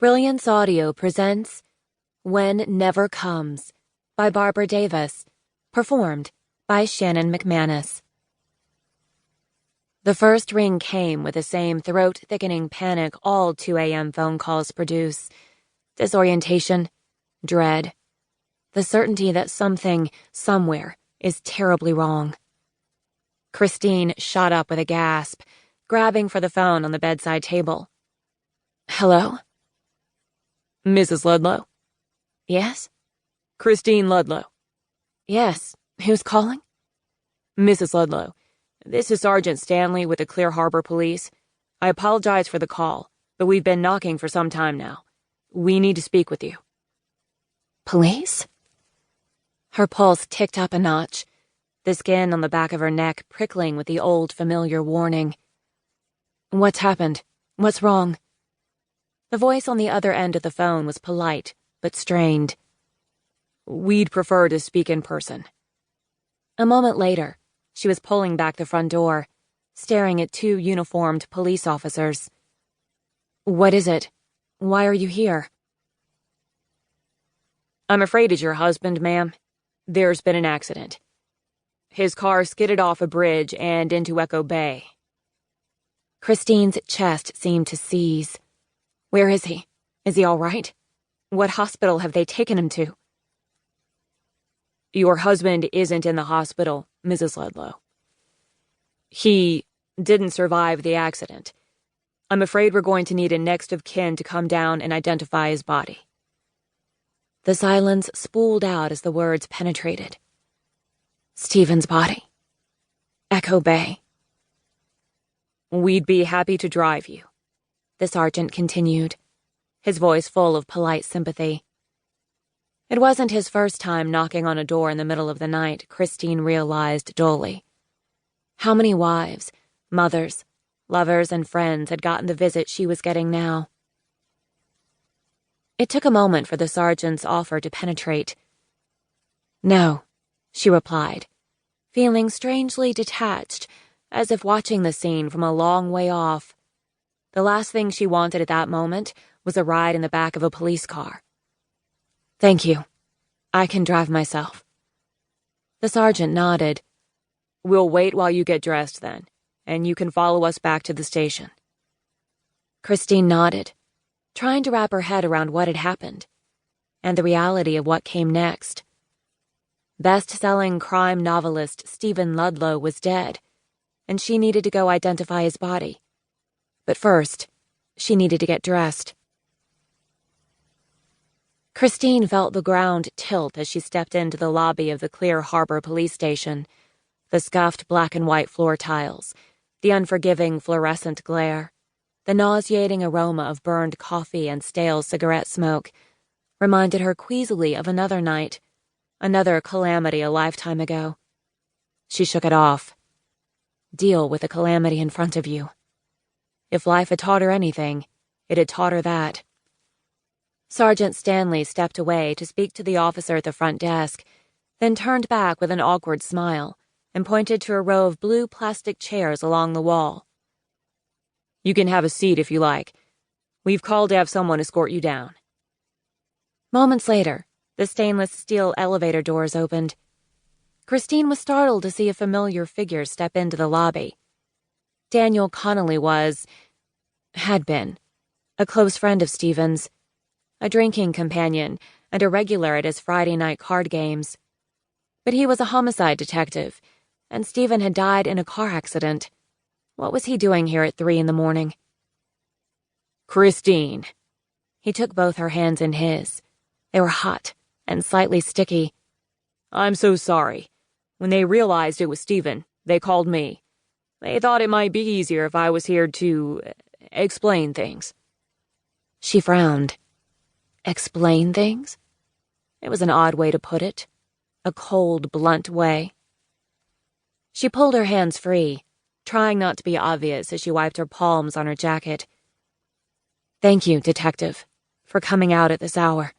Brilliance Audio presents When Never Comes by Barbara Davis, performed by Shannon McManus. The first ring came with the same throat-thickening panic all 2 a.m. phone calls produce. Disorientation, dread, the certainty that something, somewhere, is terribly wrong. Christine shot up with a gasp, grabbing for the phone on the bedside table. Hello? Mrs. Ludlow? Yes? Christine Ludlow. Yes. Who's calling? Mrs. Ludlow, this is Sergeant Stanley with the Clear Harbor Police. I apologize for the call, but we've been knocking for some time now. We need to speak with you. Police? Her pulse ticked up a notch, the skin on the back of her neck prickling with the old familiar warning. What's happened? What's wrong? The voice on the other end of the phone was polite, but strained. We'd prefer to speak in person. A moment later, she was pulling back the front door, staring at 2 uniformed police officers. What is it? Why are you here? I'm afraid it's your husband, ma'am. There's been an accident. His car skidded off a bridge and into Echo Bay. Christine's chest seemed to seize. Where is he? Is he all right? What hospital have they taken him to? Your husband isn't in the hospital, Mrs. Ludlow. He didn't survive the accident. I'm afraid we're going to need a next of kin to come down and identify his body. The silence spooled out as the words penetrated. Stephen's body. Echo Bay. We'd be happy to drive you, the sergeant continued, his voice full of polite sympathy. It wasn't his first time knocking on a door in the middle of the night, Christine realized dully. How many wives, mothers, lovers, and friends had gotten the visit she was getting now? It took a moment for the sergeant's offer to penetrate. No, she replied, feeling strangely detached, as if watching the scene from a long way off. The last thing she wanted at that moment was a ride in the back of a police car. Thank you. I can drive myself. The sergeant nodded. We'll wait while you get dressed then, and you can follow us back to the station. Christine nodded, trying to wrap her head around what had happened, and the reality of what came next. Best-selling crime novelist Stephen Ludlow was dead, and she needed to go identify his body. But first, she needed to get dressed. Christine felt the ground tilt as she stepped into the lobby of the Clear Harbor Police Station, the scuffed black and white floor tiles, the unforgiving fluorescent glare, the nauseating aroma of burned coffee and stale cigarette smoke reminded her queasily of another night, another calamity a lifetime ago. She shook it off. Deal with the calamity in front of you. If life had taught her anything, it had taught her that. Sergeant Stanley stepped away to speak to the officer at the front desk, then turned back with an awkward smile and pointed to a row of blue plastic chairs along the wall. You can have a seat if you like. We've called to have someone escort you down. Moments later, the stainless steel elevator doors opened. Christine was startled to see a familiar figure step into the lobby. Daniel Connolly had been, a close friend of Stephen's, a drinking companion and a regular at his Friday night card games. But he was a homicide detective, and Stephen had died in a car accident. What was he doing here at 3 a.m? Christine. He took both her hands in his. They were hot and slightly sticky. I'm so sorry. When they realized it was Stephen, they called me. They thought it might be easier if I was here to explain things. She frowned. Explain things? It was an odd way to put it. A cold, blunt way. She pulled her hands free, trying not to be obvious as she wiped her palms on her jacket. Thank you, detective, for coming out at this hour.